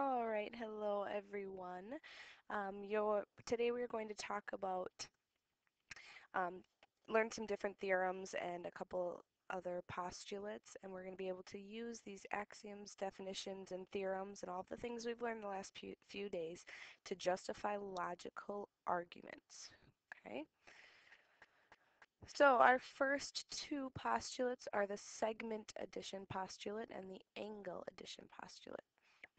All right, hello everyone. Today we're going to talk about um, learn some different theorems and a couple other postulates, and we're going to be able to use these axioms, definitions, and theorems and all the things we've learned the last few days to justify logical arguments. Okay, so our first two postulates are the segment addition postulate and the angle addition postulate.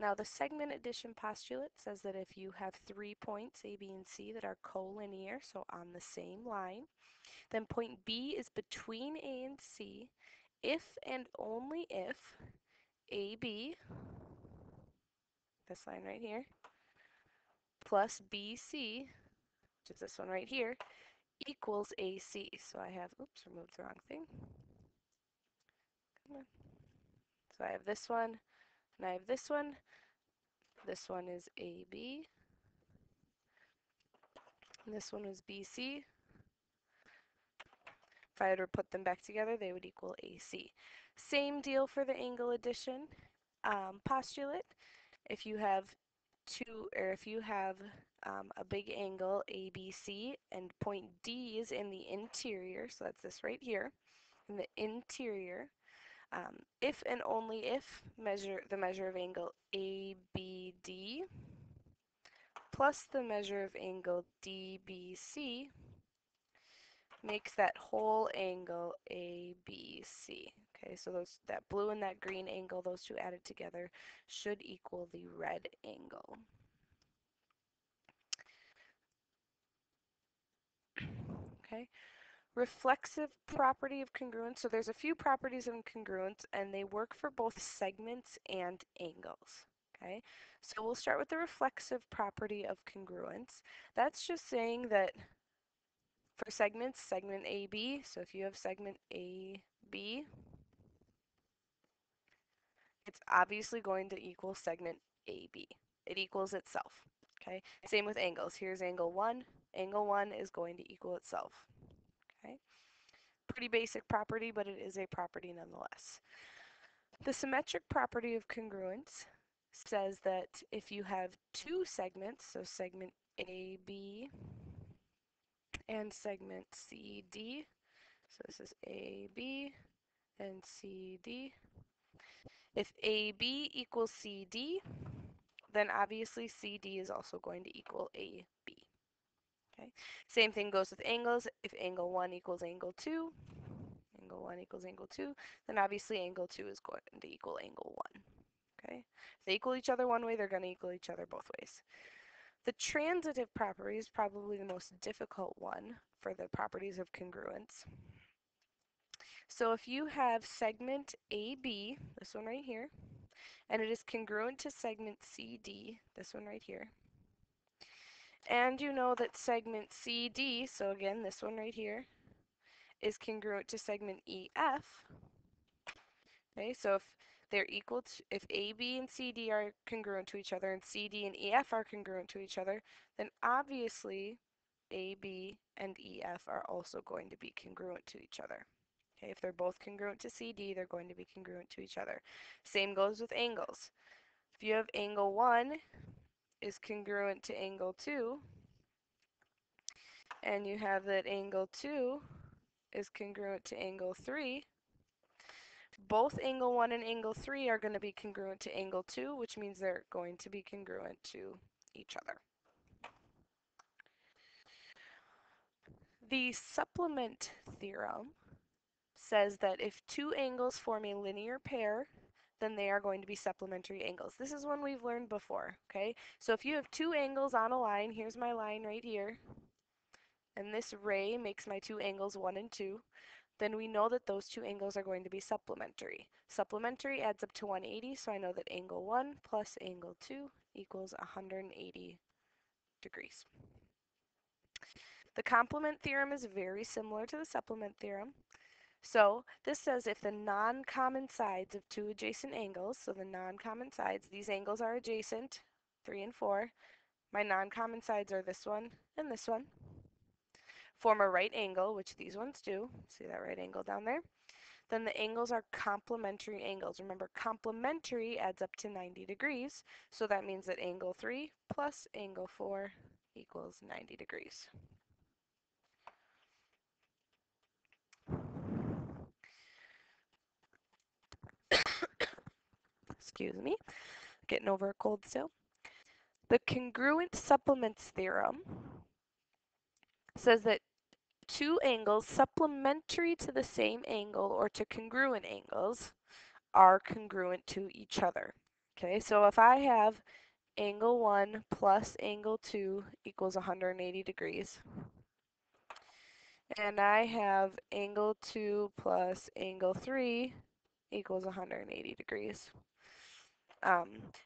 Now, the segment addition postulate says that if you have 3 points, A, B, and C, that are collinear, so on the same line, then point B is between A and C if and only if AB, this line right here, plus BC, which is this one right here, equals AC. So I have, oops, removed the wrong thing. Come on. So I have this one, and I have this one. This one is AB, and this one is BC. If I were to put them back together, they would equal AC. Same deal for the angle addition postulate. If you have if you have a big angle ABC and point D is in the interior, so that's this right here, in the interior, if and only if the measure of angle ABD plus the measure of angle DBC makes that whole angle ABC. Okay, so that blue and that green angle, those two added together, should equal the red angle. Okay, reflexive property of congruence. So there's a few properties of congruence, and they work for both segments and angles. Okay, so we'll start with the reflexive property of congruence. That's just saying that for segments, segment AB, so if you have segment AB, it's obviously going to equal segment AB. It equals itself. Okay. Same with angles. Here's angle 1. Angle 1 is going to equal itself. Okay. Pretty basic property, but it is a property nonetheless. The symmetric property of congruence says that if you have two segments, so segment AB and segment CD, so this is AB and CD, if AB equals CD, then obviously CD is also going to equal AB. Okay. Same thing goes with angles. If angle 1 equals angle 2, angle 1 equals angle 2, then obviously angle 2 is going to equal angle 1. Okay. If they equal each other one way, they're going to equal each other both ways. The transitive property is probably the most difficult one for the properties of congruence. So if you have segment AB, this one right here, and it is congruent to segment CD, this one right here, and you know that segment CD, so again, this one right here, is congruent to segment EF. Okay, so if they're equal to, if AB and CD are congruent to each other and CD and EF are congruent to each other, then obviously AB and EF are also going to be congruent to each other. Okay, if they're both congruent to CD, they're going to be congruent to each other. Same goes with angles. If you have angle 1 is congruent to angle 2, and you have that angle 2 is congruent to angle 3, both angle 1 and angle 3 are going to be congruent to angle 2, which means they're going to be congruent to each other. The supplement theorem says that if two angles form a linear pair, then they are going to be supplementary angles. This is one we've learned before, okay? So if you have two angles on a line, here's my line right here, and this ray makes my two angles 1 and 2, then we know that those two angles are going to be supplementary. Supplementary adds up to 180, so I know that angle 1 plus angle 2 equals 180 degrees. The complement theorem is very similar to the supplement theorem. So this says if the non-common sides of two adjacent angles, so the non-common sides, these angles are adjacent, 3 and 4. My non-common sides are this one and this one. Form a right angle, which these ones do. See that right angle down there? then the angles are complementary angles. Remember, complementary adds up to 90 degrees, so that means that angle 3 plus angle 4 equals 90 degrees. Excuse me, getting over a cold still. The congruent supplements theorem says that two angles supplementary to the same angle or to congruent angles are congruent to each other. Okay, so if I have angle 1 plus angle 2 equals 180 degrees, and I have angle 2 plus angle 3 equals 180 degrees.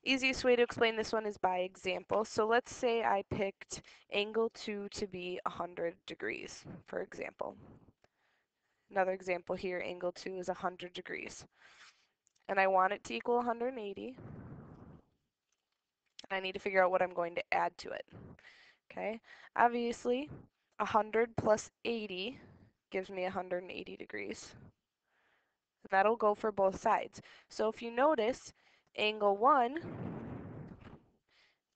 Easiest way to explain this one is by example. So let's say I picked angle 2 to be 100 degrees, for example. Another example here, angle 2 is 100 degrees. And I want it to equal 180. I need to figure out what I'm going to add to it. Okay, obviously 100 plus 80 gives me 180 degrees. And that'll go for both sides. So if you notice, angle 1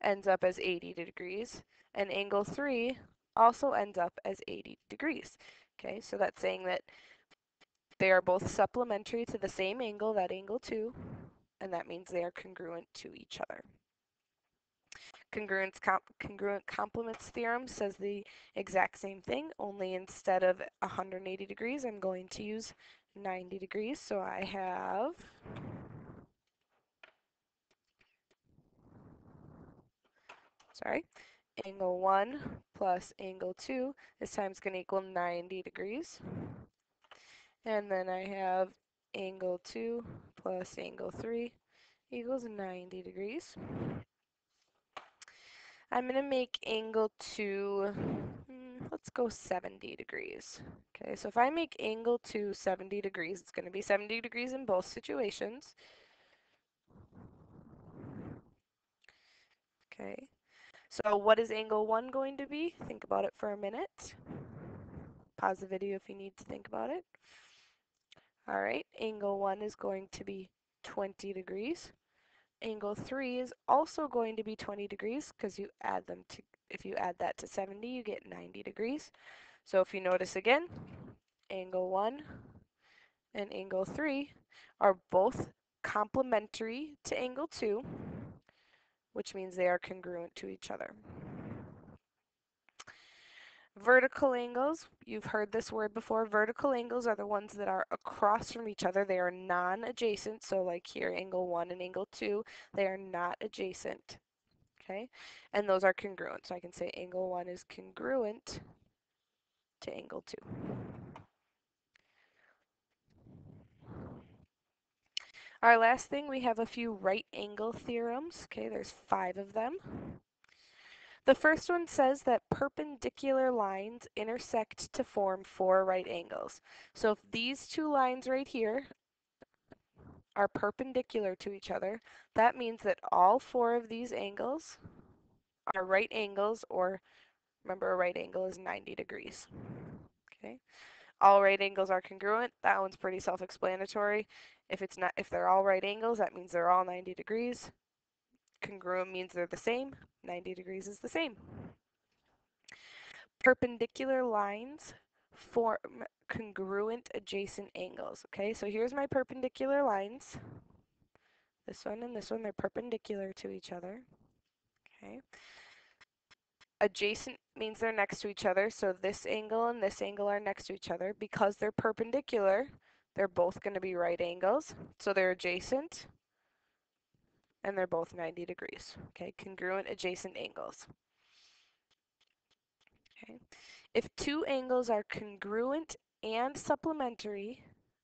ends up as 80 degrees, and angle 3 also ends up as 80 degrees. Okay, so that's saying that they are both supplementary to the same angle, that angle 2, and that means they are congruent to each other. Congruent complements theorem says the exact same thing, only instead of 180 degrees, I'm going to use 90 degrees. So I have angle 1 plus angle 2. This time it's going to equal 90 degrees. And then I have angle 2 plus angle 3 equals 90 degrees. I'm going to make angle 2, let's go 70 degrees. Okay, so if I make angle 2 70 degrees, it's going to be 70 degrees in both situations. Okay, so what is angle 1 going to be? Think about it for a minute. Pause the video if you need to think about it. All right, angle 1 is going to be 20 degrees. Angle 3 is also going to be 20 degrees because you add them to, if you add that to 70, you get 90 degrees. So if you notice again, angle 1 and angle 3 are both complementary to angle 2, which means they are congruent to each other. Vertical angles, you've heard this word before. Vertical angles are the ones that are across from each other. They are non-adjacent. So like here, angle 1 and angle 2, they are not adjacent. Okay, and those are congruent. So I can say angle 1 is congruent to angle 2. Our last thing, we have a few right angle theorems. Okay, there's 5 of them. The first one says that perpendicular lines intersect to form 4 right angles. So if these two lines right here are perpendicular to each other, that means that all 4 of these angles are right angles, or remember, a right angle is 90 degrees. Okay, all right angles are congruent. That one's pretty self-explanatory. If they're all right angles, that means they're all 90 degrees. Congruent means they're the same. 90 degrees is the same. Perpendicular lines form congruent adjacent angles. Okay, so here's my perpendicular lines. This one and this one, they're perpendicular to each other. Okay. Adjacent means they're next to each other, so this angle and this angle are next to each other. Because they're perpendicular, they're both going to be right angles, so they're adjacent, and they're both 90 degrees. Okay, congruent adjacent angles. Okay. If two angles are congruent and supplementary,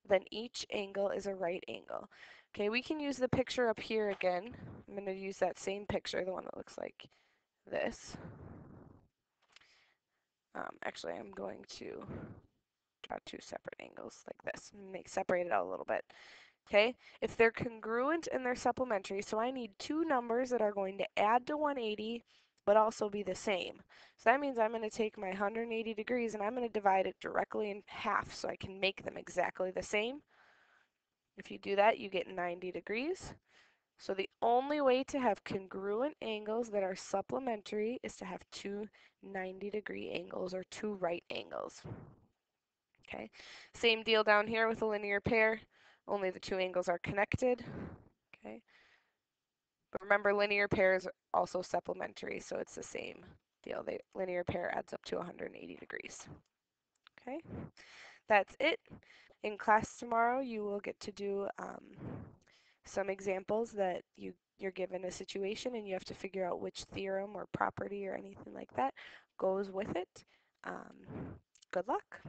then each angle is a right angle. Okay, we can use the picture up here again. I'm going to use that same picture, the one that looks like this. Actually, I'm going to draw two separate angles like this. Separate it out a little bit. Okay, if they're congruent and they're supplementary, so I need two numbers that are going to add to 180 but also be the same. So that means I'm going to take my 180 degrees and I'm going to divide it directly in half so I can make them exactly the same. If you do that, you get 90 degrees. So the only way to have congruent angles that are supplementary is to have two 90-degree angles or two right angles. Okay, same deal down here with a linear pair, only the two angles are connected. Okay, but remember linear pairs are also supplementary, so it's the same deal. The linear pair adds up to 180 degrees. Okay, that's it. In class tomorrow, you will get to do some examples that you're given a situation and you have to figure out which theorem or property or anything like that goes with it. Um, Good luck.